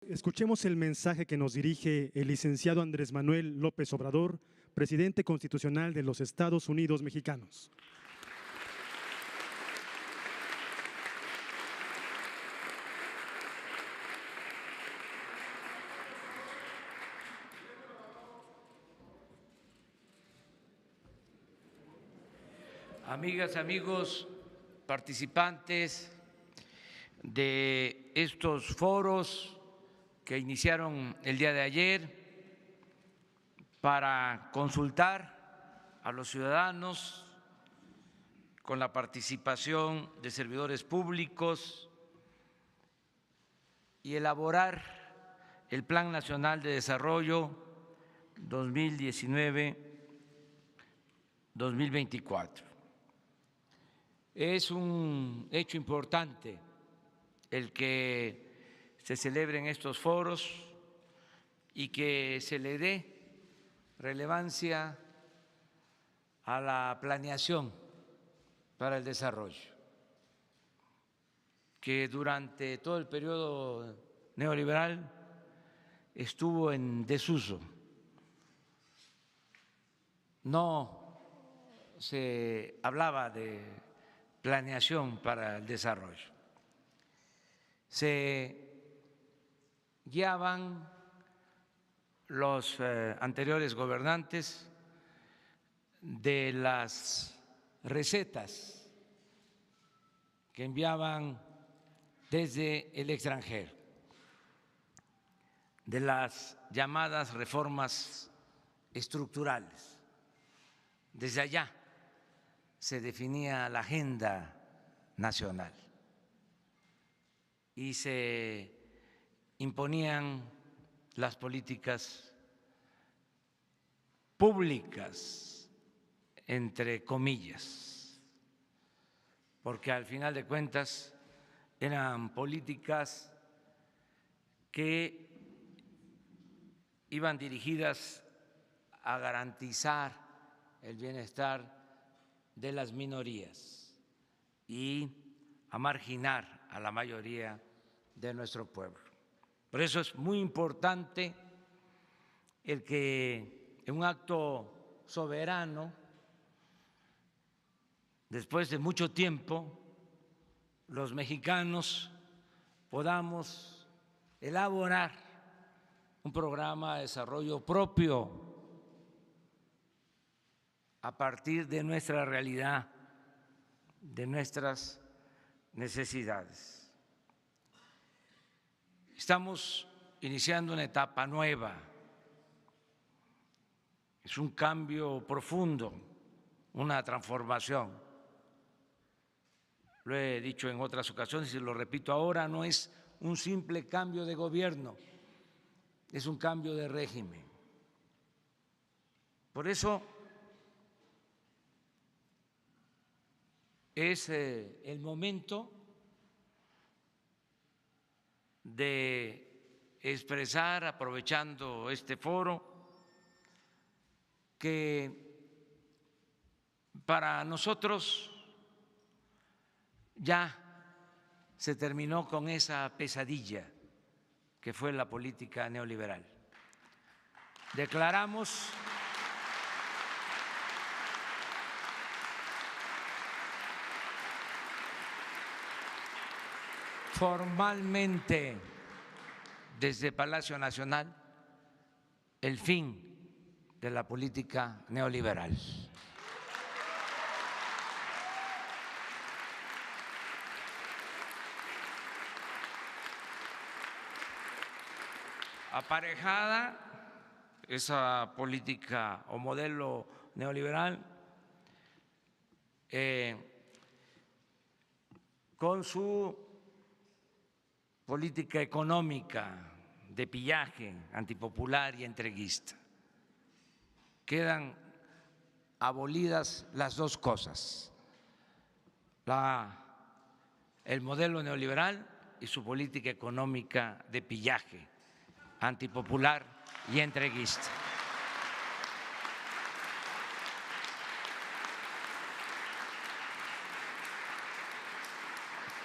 escuchemos el mensaje que nos dirige el licenciado Andrés Manuel López Obrador, presidente constitucional de los Estados Unidos mexicanos. Amigas, amigos, participantes de estos foros que iniciaron el día de ayer para consultar a los ciudadanos con la participación de servidores públicos y elaborar el Plan Nacional de Desarrollo 2019-2024. Es un hecho importante el que se celebren estos foros y que se le dé relevancia a la planeación para el desarrollo, que durante todo el periodo neoliberal estuvo en desuso. No se hablaba de planeación para el desarrollo. Se guiaban los anteriores gobernantes de las recetas que enviaban desde el extranjero, de las llamadas reformas estructurales. Desde allá se definía la agenda nacional y se imponían las políticas públicas, entre comillas, porque al final de cuentas eran políticas que iban dirigidas a garantizar el bienestar de las minorías y a marginar a la mayoría de nuestro pueblo. Por eso es muy importante el que en un acto soberano, después de mucho tiempo, los mexicanos podamos elaborar un programa de desarrollo propio a partir de nuestra realidad, de nuestras necesidades. Estamos iniciando una etapa nueva, es un cambio profundo, una transformación. Lo he dicho en otras ocasiones y lo repito ahora, no es un simple cambio de gobierno, es un cambio de régimen. Por eso es el momento de expresar, aprovechando este foro, que para nosotros ya se terminó con esa pesadilla que fue la política neoliberal. Declaramos formalmente desde Palacio Nacional el fin de la política neoliberal. Aparejada esa política o modelo neoliberal con su política económica de pillaje, antipopular y entreguista. Quedan abolidas las dos cosas, el modelo neoliberal y su política económica de pillaje, antipopular y entreguista.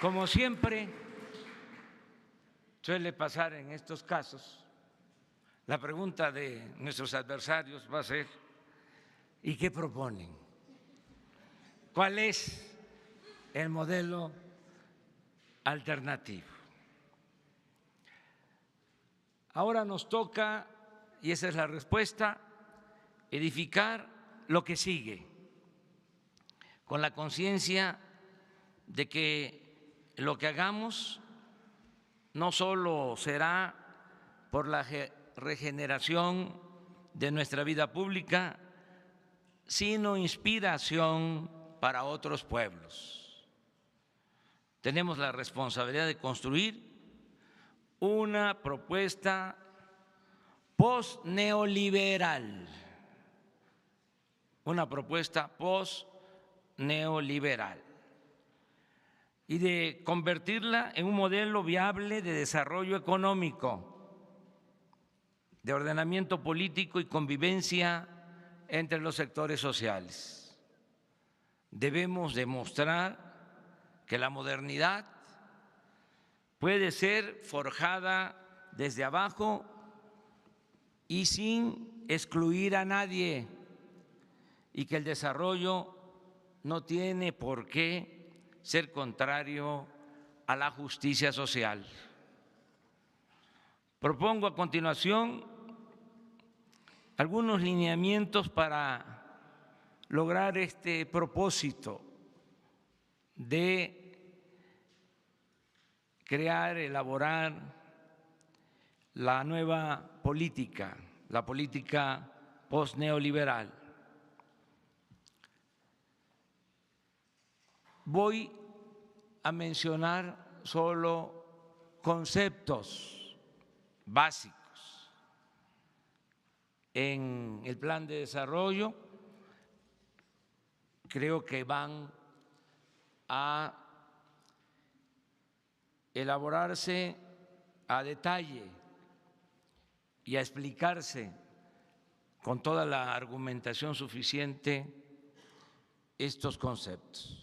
Como siempre, suele pasar en estos casos, la pregunta de nuestros adversarios va a ser: ¿y qué proponen? ¿Cuál es el modelo alternativo? Ahora nos toca, y esa es la respuesta, edificar lo que sigue, con la conciencia de que lo que hagamos no solo será por la regeneración de nuestra vida pública, sino inspiración para otros pueblos. Tenemos la responsabilidad de construir una propuesta post-neoliberal, y de convertirla en un modelo viable de desarrollo económico, de ordenamiento político y convivencia entre los sectores sociales. Debemos demostrar que la modernidad puede ser forjada desde abajo y sin excluir a nadie, y que el desarrollo no tiene por qué ser contrario a la justicia social. Propongo a continuación algunos lineamientos para lograr este propósito de crear, elaborar la nueva política, la política postneoliberal. Voy a mencionar solo conceptos básicos en el plan de desarrollo. Creo que van a elaborarse a detalle y a explicarse con toda la argumentación suficiente estos conceptos.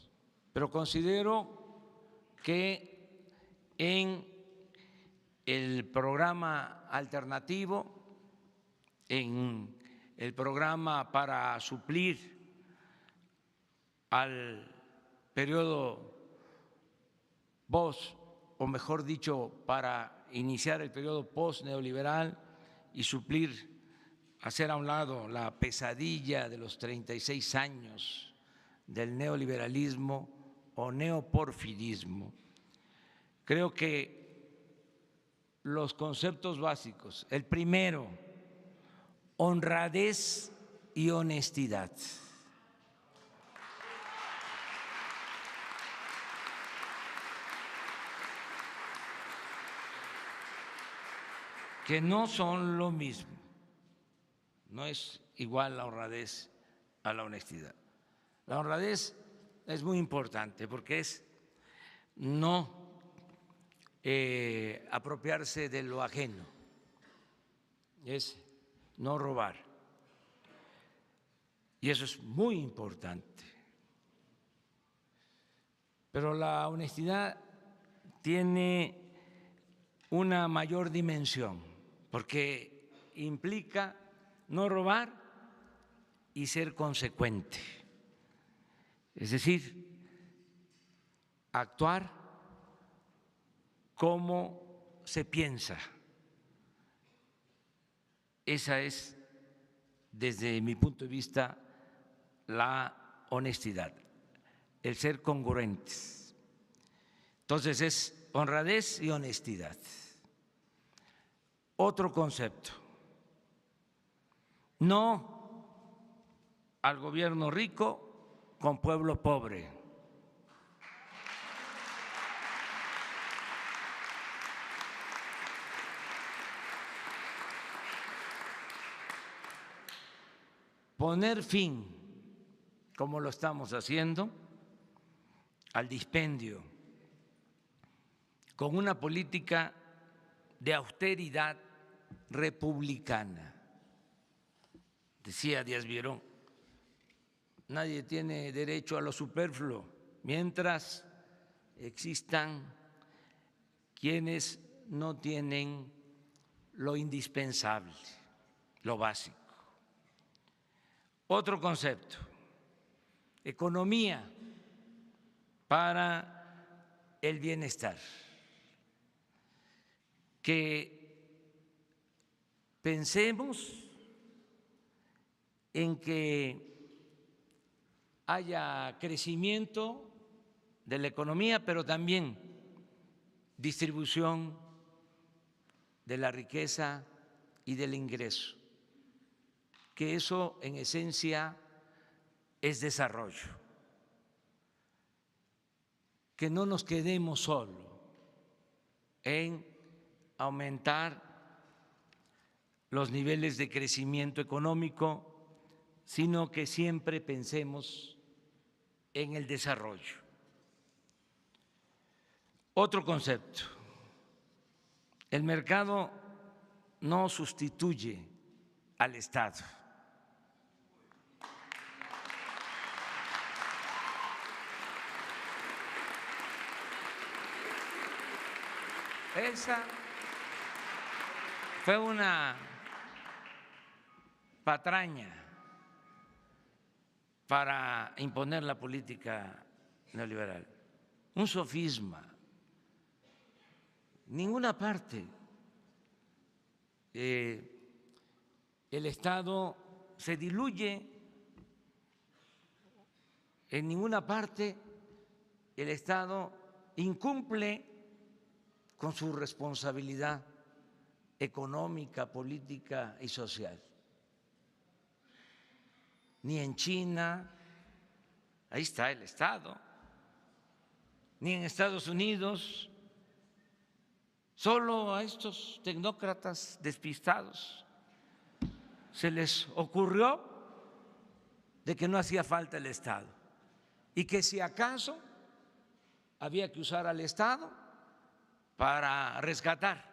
Pero considero que en el programa alternativo, en el programa para suplir al periodo post, o mejor dicho, para iniciar el periodo post-neoliberal y suplir, hacer a un lado la pesadilla de los 36 años del neoliberalismo o neoporfirismo. Creo que los conceptos básicos, el primero, honradez y honestidad. Que no son lo mismo, no es igual la honradez a la honestidad. La honradez es muy importante porque es no apropiarse de lo ajeno, es no robar, y eso es muy importante. Pero la honestidad tiene una mayor dimensión, porque implica no robar y ser consecuente, es decir, actuar como se piensa. Esa es, desde mi punto de vista, la honestidad, el ser congruentes. Entonces es honradez y honestidad. Otro concepto: no al gobierno rico con pueblo pobre. Poner fin, como lo estamos haciendo, al dispendio con una política de austeridad republicana. Decía Díaz Virón, nadie tiene derecho a lo superfluo mientras existan quienes no tienen lo indispensable, lo básico. Otro concepto, economía para el bienestar, que pensemos en que haya crecimiento de la economía, pero también distribución de la riqueza y del ingreso, que eso en esencia es desarrollo, que no nos quedemos solo en aumentar los niveles de crecimiento económico, sino que siempre pensemos en el desarrollo. Otro concepto, el mercado no sustituye al Estado. Esa fue una patraña para imponer la política neoliberal, un sofisma. Ninguna parte el Estado se diluye, en ninguna parte el Estado incumple con su responsabilidad económica, política y social. Ni en China, ahí está el Estado, ni en Estados Unidos. Solo a estos tecnócratas despistados se les ocurrió de que no hacía falta el Estado y que si acaso había que usar al Estado para rescatar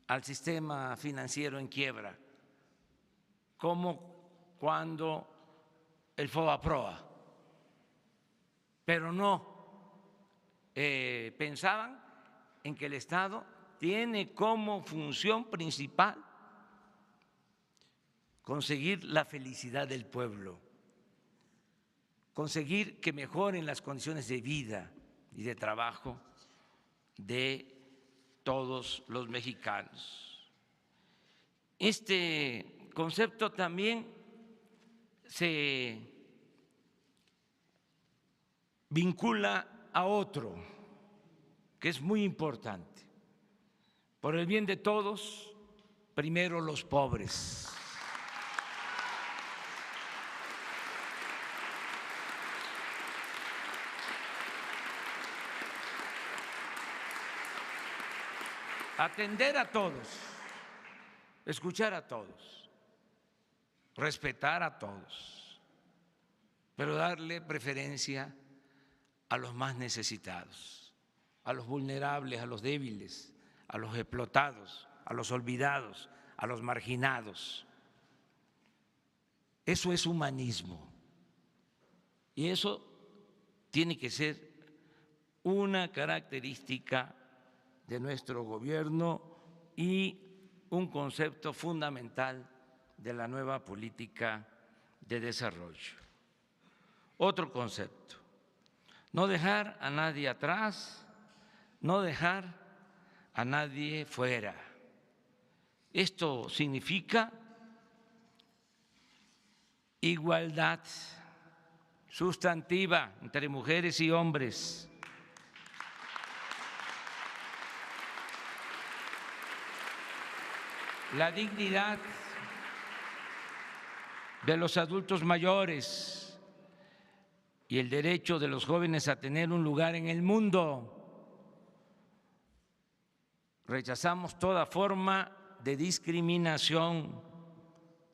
al sistema financiero en quiebra, como cuando el FOBAPROA, pero no pensaban en que el Estado tiene como función principal conseguir la felicidad del pueblo, conseguir que mejoren las condiciones de vida y de trabajo de todos los mexicanos. Este concepto también se vincula a otro que es muy importante. Por el bien de todos, primero los pobres. Atender a todos, escuchar a todos, respetar a todos, pero darle preferencia a los más necesitados, a los vulnerables, a los débiles, a los explotados, a los olvidados, a los marginados. Eso es humanismo y eso tiene que ser una característica de nuestro gobierno y un concepto fundamental de la nueva política de desarrollo. Otro concepto, no dejar a nadie atrás, no dejar a nadie fuera. Esto significa igualdad sustantiva entre mujeres y hombres, la dignidad de los adultos mayores y el derecho de los jóvenes a tener un lugar en el mundo. Rechazamos toda forma de discriminación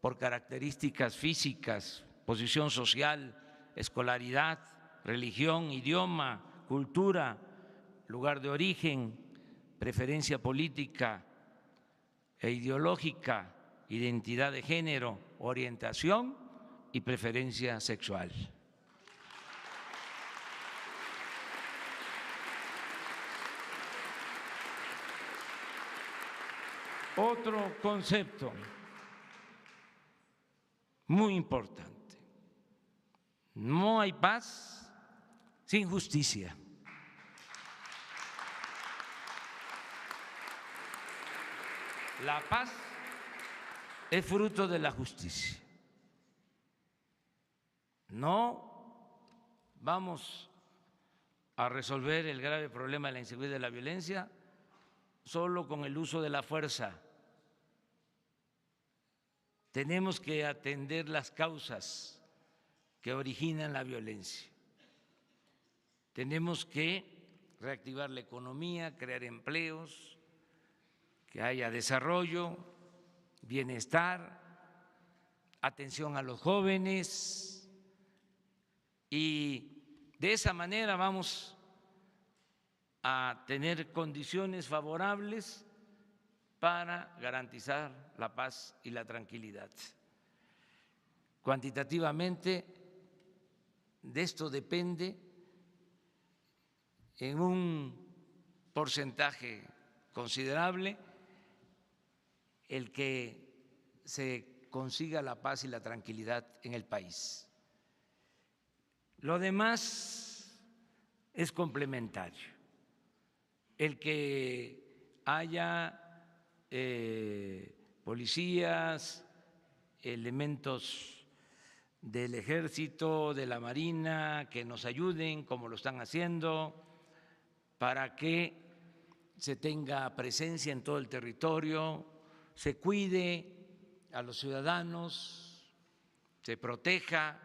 por características físicas, posición social, escolaridad, religión, idioma, cultura, lugar de origen, preferencia política e ideológica, identidad de género, orientación y preferencia sexual. Otro concepto muy importante: no hay paz sin justicia. La paz es fruto de la justicia. No vamos a resolver el grave problema de la inseguridad y de la violencia solo con el uso de la fuerza. Tenemos que atender las causas que originan la violencia. Tenemos que reactivar la economía, crear empleos, que haya desarrollo, bienestar, atención a los jóvenes, y de esa manera vamos a tener condiciones favorables para garantizar la paz y la tranquilidad. Cuantitativamente, de esto depende en un porcentaje considerable el que se consiga la paz y la tranquilidad en el país. Lo demás es complementario. El que haya policías, elementos del Ejército, de la Marina, que nos ayuden, como lo están haciendo, para que se tenga presencia en todo el territorio, se cuide a los ciudadanos, se proteja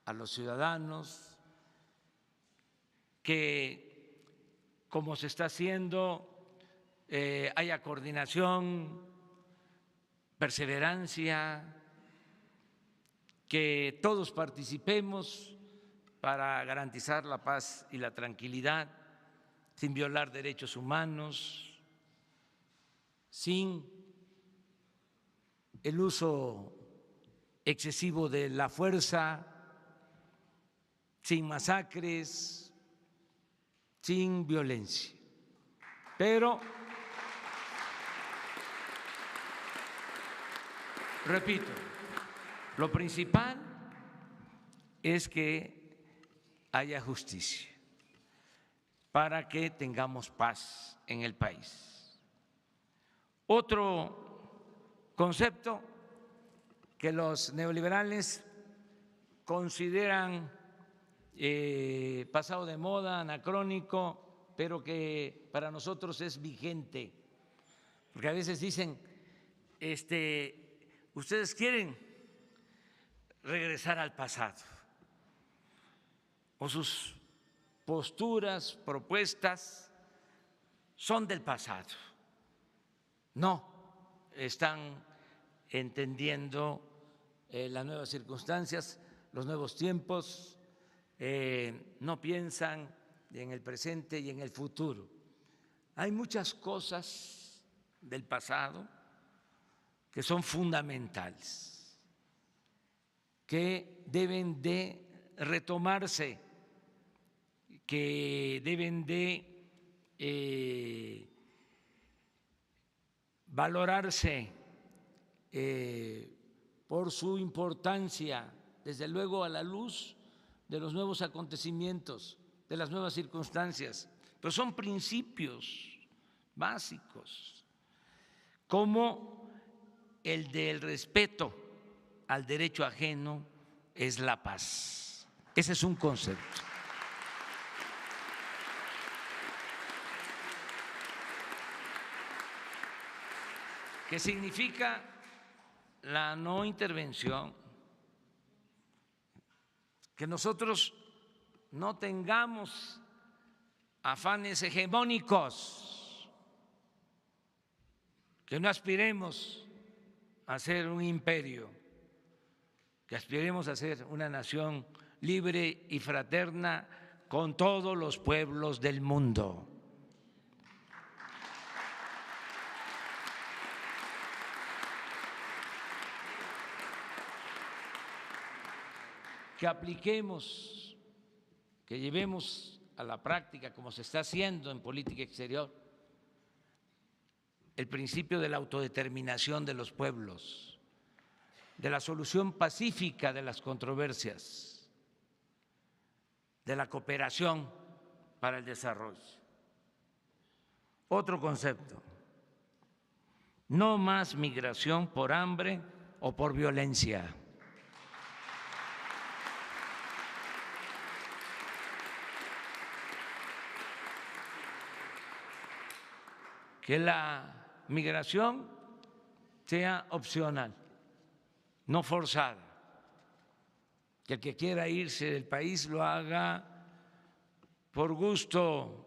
a los ciudadanos, que como se está haciendo haya coordinación, perseverancia, que todos participemos para garantizar la paz y la tranquilidad sin violar derechos humanos, sin el uso excesivo de la fuerza, sin masacres, sin violencia. Pero, repito, lo principal es que haya justicia para que tengamos paz en el país. Otro concepto que los neoliberales consideran pasado de moda, anacrónico, pero que para nosotros es vigente, porque a veces dicen, ustedes quieren regresar al pasado, o sus posturas, propuestas son del pasado. No están entendiendo las nuevas circunstancias, los nuevos tiempos, no piensan en el presente y en el futuro. Hay muchas cosas del pasado que son fundamentales, que deben de retomarse, que deben de valorarse por su importancia, desde luego a la luz de los nuevos acontecimientos, de las nuevas circunstancias, pero son principios básicos, como el del respeto al derecho ajeno es la paz. Ese es un concepto. ¿Qué significa la no intervención? Que nosotros no tengamos afanes hegemónicos, que no aspiremos a ser un imperio, que aspiremos a ser una nación libre y fraterna con todos los pueblos del mundo. Que apliquemos, que llevemos a la práctica, como se está haciendo en política exterior, el principio de la autodeterminación de los pueblos, de la solución pacífica de las controversias, de la cooperación para el desarrollo. Otro concepto: no más migración por hambre o por violencia. Que la migración sea opcional, no forzada, que el que quiera irse del país lo haga por gusto,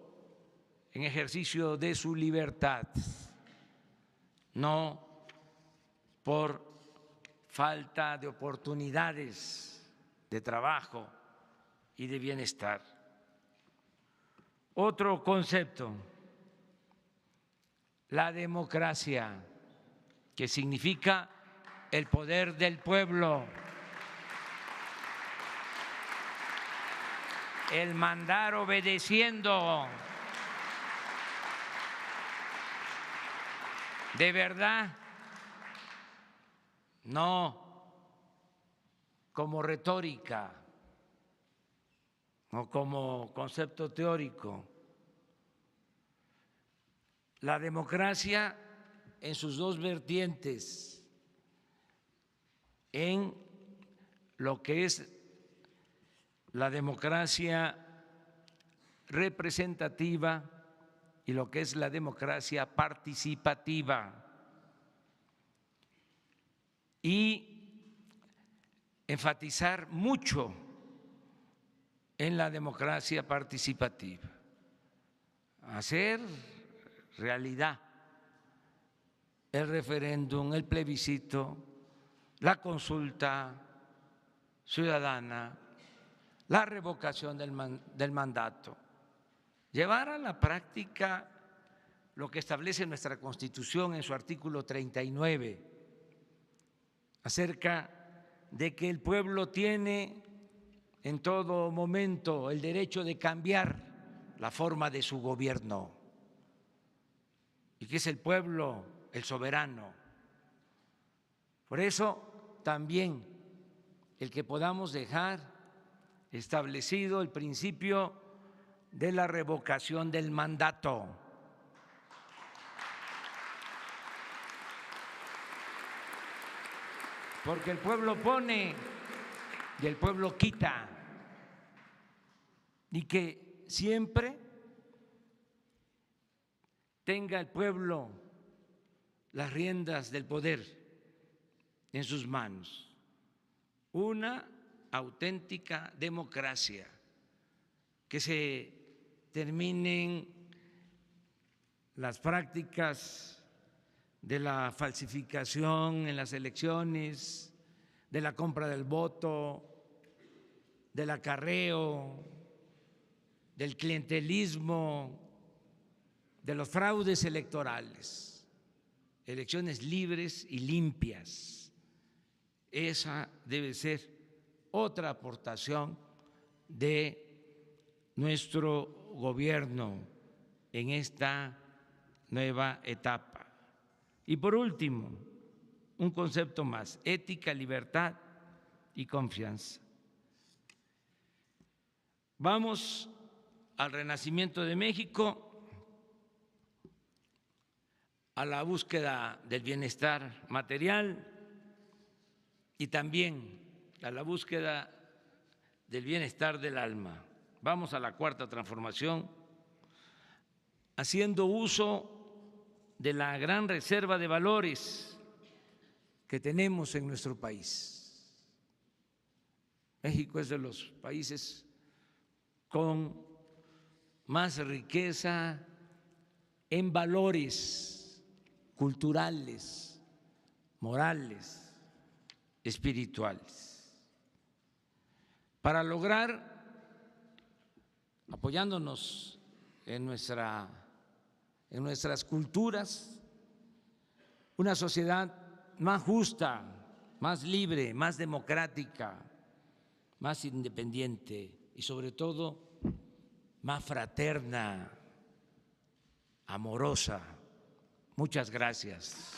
en ejercicio de su libertad, no por falta de oportunidades de trabajo y de bienestar. Otro concepto: la democracia, que significa el poder del pueblo, el mandar obedeciendo. De verdad, no como retórica o como concepto teórico. La democracia en sus dos vertientes, en lo que es la democracia representativa y lo que es la democracia participativa, y enfatizar mucho en la democracia participativa, hacer realidad el referéndum, el plebiscito, la consulta ciudadana, la revocación del mandato, llevar a la práctica lo que establece nuestra Constitución en su artículo 39, acerca de que el pueblo tiene en todo momento el derecho de cambiar la forma de su gobierno y que es el pueblo el soberano. Por eso también el que podamos dejar establecido el principio de la revocación del mandato. Porque el pueblo pone y el pueblo quita, y que siempre tenga el pueblo las riendas del poder en sus manos. Una auténtica democracia, que se terminen las prácticas de la falsificación en las elecciones, de la compra del voto, del acarreo, del clientelismo, de los fraudes electorales, elecciones libres y limpias. Esa debe ser otra aportación de nuestro gobierno en esta nueva etapa. Y por último, un concepto más: ética, libertad y confianza. Vamos al renacimiento de México, a la búsqueda del bienestar material y también a la búsqueda del bienestar del alma. Vamos a la cuarta transformación, haciendo uso de la gran reserva de valores que tenemos en nuestro país. México es de los países con más riqueza en valores culturales, morales, espirituales. Para lograr, apoyándonos en nuestras culturas, una sociedad más justa, más libre, más democrática, más independiente y sobre todo más fraterna, amorosa, Muchas gracias.